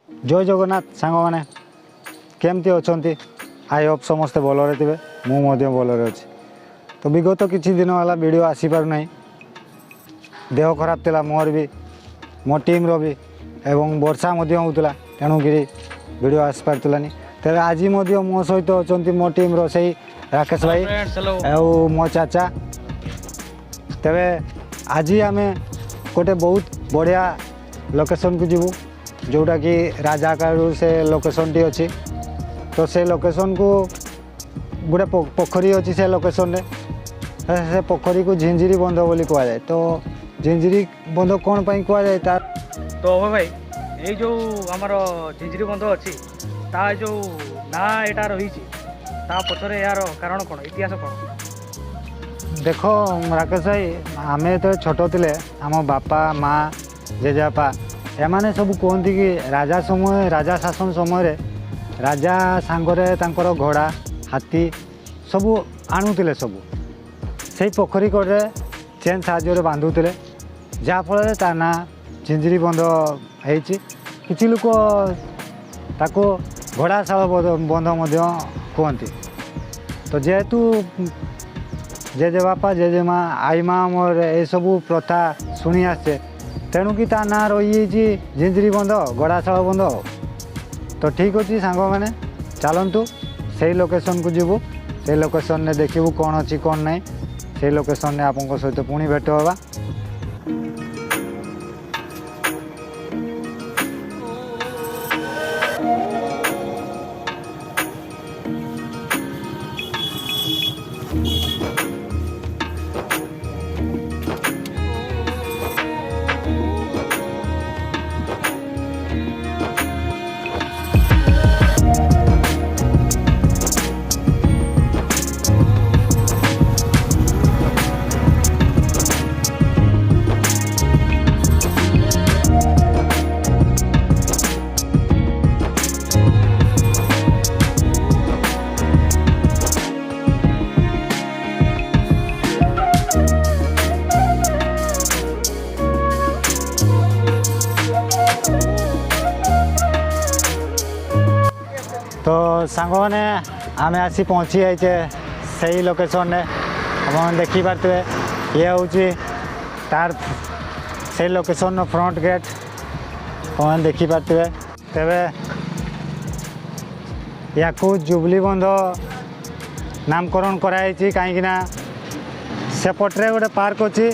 जय जगन्नाथ सांग मैंने केमती अच्छा आई होप समस्ते भलरे थे मुझे भलरे अच्छे। तो विगत किसी दिन है वीडियो आसीपार ना देह खराब था मोर भी मो टीम रो भी एवं वर्षा होता तेणुक वीडियो आसी पार्लानी। तेरे आज मो सहित अच्छा मो टीम रो से राकेश भाई और मो चाचा। तेरे आज आम गोटे बहुत बढ़िया लोकेशन को जीवु जोटा कि राजाकारू से लोकेशन टी अच्छी। तो से लोकेशन को गोटे पोखरी अच्छी से लोकेशन रे से पोखरी को झिंझिरी बंध बोली कह जाए। तो झिंझिरी बंध कौन पाई कह जाए तार तो अभय भाई ये जो आमर झिंझिरी बंध अच्छी ता जो ना एटा रही ता पछरे यार कारण कौन इतिहास कौन? देखो राकेश भाई आमे तो छोट थे आम बापा माँ जेजेबापा एमाने सब कहती कि राजा समय राजा शासन समय राजा सांगरे तांकर घोड़ा हाथी सबू आणुले सबू से पोखरी कड़े चेन साहाଯ୍य बांधुले जहाँफल ता ना झिंझिरी बंध होती। किसी लोक ताको घोड़ाशाल बंध कहती। तो जेहेतु जेजेबापा जेजेमा आई माँ मोर ये सबू प्रथा शुणी आसे तेणुकी ता ना रही झिंझिरी बंध घोड़ाशाल बंध। तो ठीक अच्छे सांग मैंने चलतु से लोकेशन को जीवु से लोकेशन ने देखू कौन अच्छी कौन नहीं से लोकेशन ने आपन सहित पुणी भेट होगा। तो सांग मैंने आम आसी पहुँची जाइए से लोकेशन ने आप देखी पारे ये हूँ तार से लोकेशन फ्रंट गेट आप देखी पारे। तेरे या जुबली बंध नामकरण कराई कहीं सेपटे गोटे पार्क अच्छी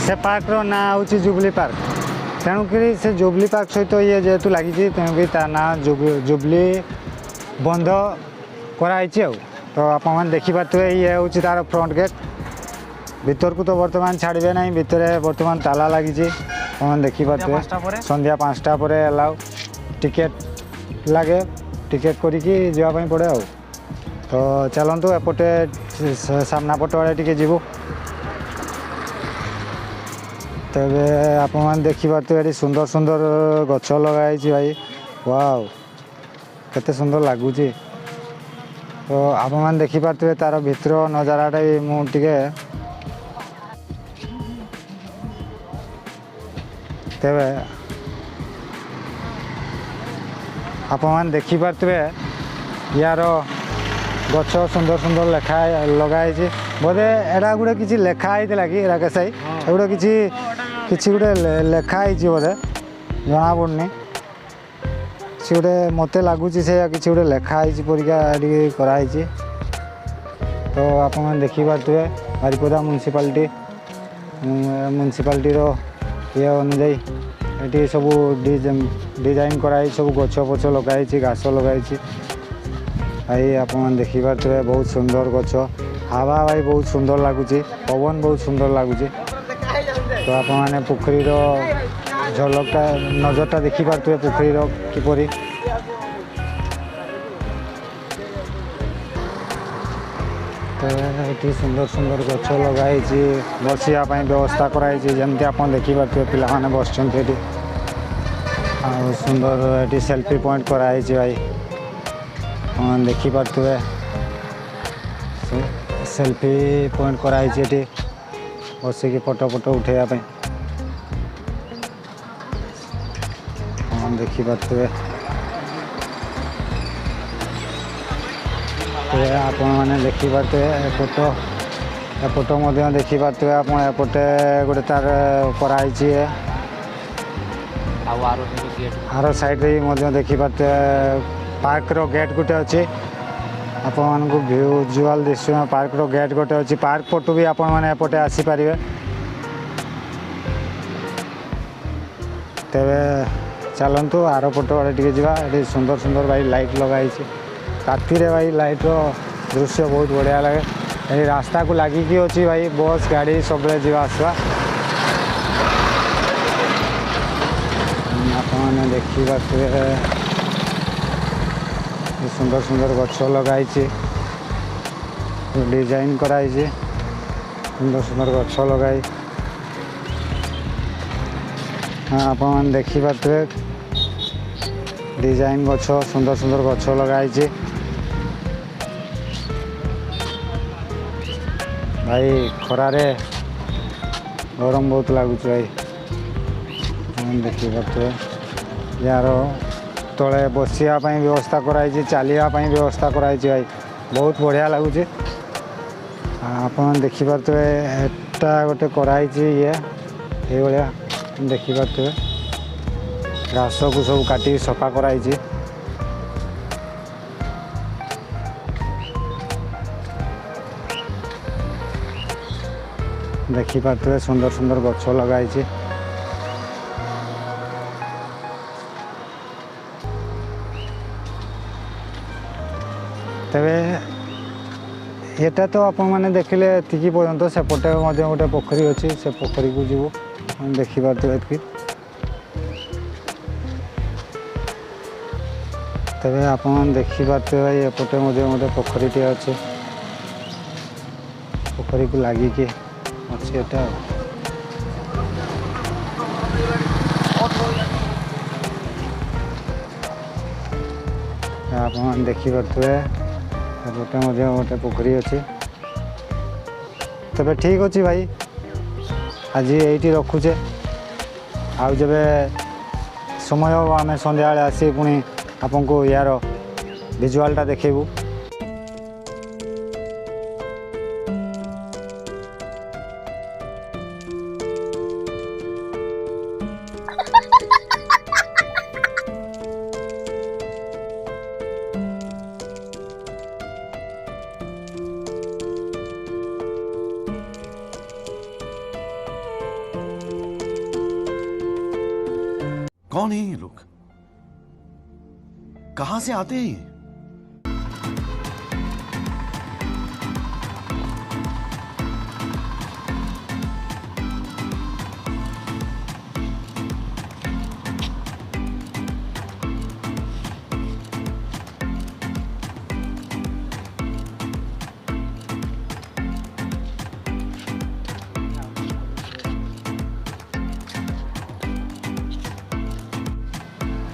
से पार्क रो ना हूँ जुबली पार्क तेणुक से जुबली पार्क सहित ये जेहेतु लगी तेणुक ता ना जुबली बंध कराई। तो आप देखी पारे ये हूँ तार फ्रंट गेट भीतर को तो बर्तमान छाड़े ना भितर बर्तमान ताला लगी आप देखी पारे संध्या 5टा पर अलाउ टिकेट लगे टिकेट करके जावाई पड़े। आ तो चलतु एपटे सामना पट आड़े टे जीवु। तेरे आप देखी पारे सुंदर सुंदर गछ लगाई भाई वाव केते सुंदर लगुच। तो आप देखी पारे तार भीतर नजाराटा भी मुझे तेरे आप देखी पारे यार गछ सुंदर सुंदर लेखा लगाई बोधे एटा गोटे किसी लेखाई कि राकेश भाई एगुटे किसी गोटे लेखाई बोधे जना पड़नी सी गोटे मत लगुच से किसी गोटे लेखाई परीक्षा कराई। तो आप देखी पारे बारिपदा म्यूनिसिपालिटी ये अनुजाई ये सब डिजाइन कराई सब गछ पछ लगाई घास लगाई भाई आप देखी पारे बहुत सुंदर गछ हवा भाई बहुत सुंदर लगुच पवन बहुत सुंदर लगुच। तो आप पोखरी झलकटा नजरटा देखी पारे पोखरी किपरि तो ये सुंदर सुंदर गछ लगाई बसापी व्यवस्था कराई जमती आप देखी पारे पिला बस सुंदर ये सेल्फी पॉइंट कराई भाई देखी पारे सेल्फी पॉइंट कराई बसिक फोटो फोटो उठेबापी ଆପଣ ଦେଖିପାରୁଥିବେ। ଆପଣମାନେ ଦେଖିପାରୁଥିବେ ଏପଟ ମଧ୍ୟ ଦେଖିପାରୁଥିବେ ଆପଣ। ଏପଟେ ଗୋଟେ ତାର କରାହେଇଛି। ଆର ସାଇଡ଼୍ରେ ମଧ୍ୟ ଦେଖିପାରୁଥିବେ ପାର୍କର ଗେଟ୍ ଗୋଟେ ଅଛି। ଆପଣମାନଙ୍କୁ ଭିଜୁଆଲ୍ ଦିଶୁଥିବ ପାର୍କର ଗେଟ୍ ଗୋଟେ ଅଛି। ପାର୍କ ପଟୁ ବି ଆପଣମାନେ ଏପଟେ ଆସିପାରିବେ। ତେବେ ଚାଲନ୍ତୁ ଆର ପଟ ଆଡ଼େ ଟିକେ ଯିବା। ଏଠି ସୁନ୍ଦର ସୁନ୍ଦର ଭାଇ ଲାଇଟ୍ ଲଗା ହେଇଛି। ରାତିରେ ଭାଇ ଲାଇଟ୍ର ଦୃଶ୍ୟ ବହୁତ ବଢ଼ିଆ ଲାଗେ। ଏଇ ରାସ୍ତାକୁ ଲାଗିକି ଅଛି ଭାଇ ବସ୍ ଗାଡ଼ି ସବୁବେଳେ ଯିବା ଆସିବା। ଆପଣମାନେ ଦେଖିପାରୁଥିବେ ସୁନ୍ଦର ସୁନ୍ଦର ଗଛ ଲଗାହେଇଛି, ଡିଜାଇନ୍ କରାହେଇଛି। ସୁନ୍ଦର ସୁନ୍ଦର ଗଛ ଲଗାଇ ଆପଣମାନେ ଦେଖିପାରୁଥିବେ ଡିଜାଇନ୍ ଗଛ, ସୁନ୍ଦର ସୁନ୍ଦର ଗଛ ଲଗାହେଇଛି। ଭାଇ ଖରାରେ ଗରମ ବହୁତ ଲାଗୁଛି ଭାଇ। ଦେଖିପାରୁଥିବେ ଯାହାର ତଳେ ବସିବା ପାଇଁ ବ୍ୟବସ୍ଥା କରାହେଇଛି, ଚାଲିବା ପାଇଁ ବ୍ୟବସ୍ଥା କରାହେଇଛି ଭାଇ। ବହୁତ ବଢ଼ିଆ ଲାଗୁଛି। ଆପଣ ଦେଖିପାରୁଥିବେ ଏଟା ଗୋଟେ କରାହେଇଛି ଏଇଭଳିଆ ଦେଖିପାରୁଥିବେ। ଘାସକୁ ସବୁ କାଟିକି ସଫା କରାହେଇଛି। ଦେଖିପାରୁଥିବେ ସୁନ୍ଦର ସୁନ୍ଦର ଗଛ ଲଗାହେଇଛି। ତେବେ ଏଟା ତ ଆପଣମାନେ ଦେଖିଲେ ଏତିକି ପର୍ଯ୍ୟନ୍ତ। ସେପଟେ ମଧ୍ୟ ଗୋଟେ ପୋଖରୀ ଅଛି, ସେ ପୋଖରୀକୁ ଯିବୁ। ଦେଖିପାରୁଥିବେ ଏତିକି। ତେବେ ଆପଣମାନେ ଦେଖିପାରୁଥିବେ ଭାଇ ଏପଟେ ମଧ୍ୟ ଗୋଟେ ପୋଖରୀଟିଏ ଅଛି। ପୋଖରୀକୁ ଲାଗିକି ଅଛି ଏଟା। ଆପଣମାନେ ଦେଖିପାରୁଥିବେ ଏପଟେ ମଧ୍ୟ ଗୋଟେ ପୋଖରୀ ଅଛି। ତେବେ ଠିକ୍ ଅଛି ଭାଇ, ଆଜି ଏଇଠି ରଖୁଛେ। ଆଉ ଯେବେ ସମୟ ହେବ ଆମେ ସନ୍ଧ୍ୟାବେଳେ ଆସି ପୁଣି ଆପଣଙ୍କୁ ୟାର ଭିଜୁଆଲ୍ଟା ଦେଖେଇବୁ। कौन है ये लोग? कहां से आते हैं ये?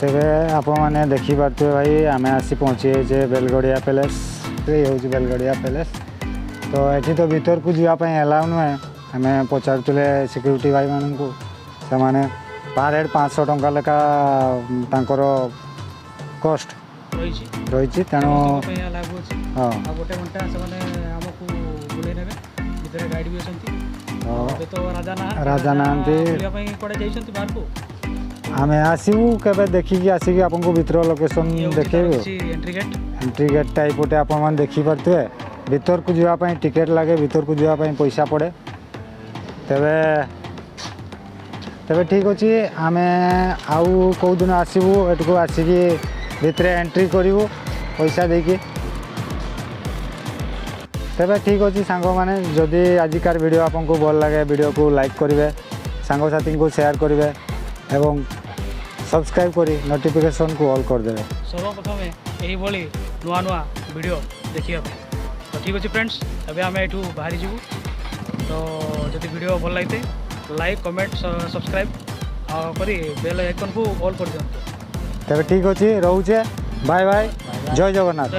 ତେବେ ଆପଣମାନେ ଦେଖିପାରୁଥିବେ ଭାଇ ଆମେ ଆସି ପହଞ୍ଚିଯାଇଛେ ବେଲଗଡ଼ିଆ ପ୍ୟାଲେସ୍। ଏଇ ହେଉଛି ବେଲଗଡ଼ିଆ ପ୍ୟାଲେସ୍। ତ ଏଠି ତ ଭିତରକୁ ଯିବା ପାଇଁ ଆଲାଉ ନୁହେଁ। ଆମେ ପଚାରୁଥିଲେ ସିକ୍ୟୁରିଟି ଭାଇମାନଙ୍କୁ, ସେମାନେ ପାର୍ ହେଡ଼୍ 500 ଟଙ୍କା ଲେଖା ତାଙ୍କର କଷ୍ଟ ରହିଛି। ତେଣୁ ହଁ, ଗୋଟେ ଘଣ୍ଟା ସେମାନେ ଆମକୁ ବୁଲେଇ ନେବେ। ଭିତରେ ଗାଇଡ଼ ବି ଅଛନ୍ତି। ଏବେ ତ ରାଜା ନାହାନ୍ତି, ବୁଲିବା ପାଇଁ କୁଆଡ଼େ ଯାଇଛନ୍ତି ବାହାରକୁ। ଆମେ ଆସିବୁ କେବେ ଦେଖିକି ଆସିକି ଆପଣଙ୍କୁ ଭିତର ଲୋକେସନ୍ ଦେଖେଇବୁ। ଏଣ୍ଟ୍ରି ଗେଟ୍ଟା ଏଇପଟେ ଆପଣମାନେ ଦେଖିପାରୁଥିବେ। ଭିତରକୁ ଯିବା ପାଇଁ ଟିକେଟ୍ ଲାଗେ, ଭିତରକୁ ଯିବା ପାଇଁ ପଇସା ପଡ଼େ। ତେବେ ଠିକ୍ ଅଛି, ଆମେ ଆଉ କେଉଁ ଦିନ ଆସିବୁ ଏଠିକୁ ଆସିକି ଭିତରେ ଏଣ୍ଟ୍ରି କରିବୁ ପଇସା ଦେଇକି। ତେବେ ଠିକ୍ ଅଛି ସାଙ୍ଗମାନେ, ଯଦି ଆଜିକାର ଭିଡ଼ିଓ ଆପଣଙ୍କୁ ଭଲ ଲାଗେ ଭିଡ଼ିଓକୁ ଲାଇକ୍ କରିବେ, ସାଙ୍ଗସାଥୀଙ୍କୁ ସେୟାର କରିବେ ଏବଂ ସବସ୍କ୍ରାଇବ୍ କରି ନୋଟିଫିକେସନ୍କୁ ଅଲ୍ କରିଦେବେ। ସର୍ବପ୍ରଥମେ ଏହିଭଳି ନୂଆ ନୂଆ ଭିଡ଼ିଓ ଦେଖିବା ପାଇଁ। ତ ଠିକ୍ ଅଛି ଫ୍ରେଣ୍ଡସ୍, ଏବେ ଆମେ ଏଠୁ ବାହାରି ଯିବୁ। ତ ଯଦି ଭିଡ଼ିଓ ଭଲ ଲାଗିଥାଏ ଲାଇକ୍, କମେଣ୍ଟ, ସବସ୍କ୍ରାଇବ୍ କରି ବେଲ୍ ଆଇକନ୍କୁ ଅଲ୍ କରିଦିଅନ୍ତୁ। ତେବେ ଠିକ୍ ଅଛି, ରହୁଛେ। ବାଏ ବାଏ, ଜୟ ଜଗନ୍ନାଥ।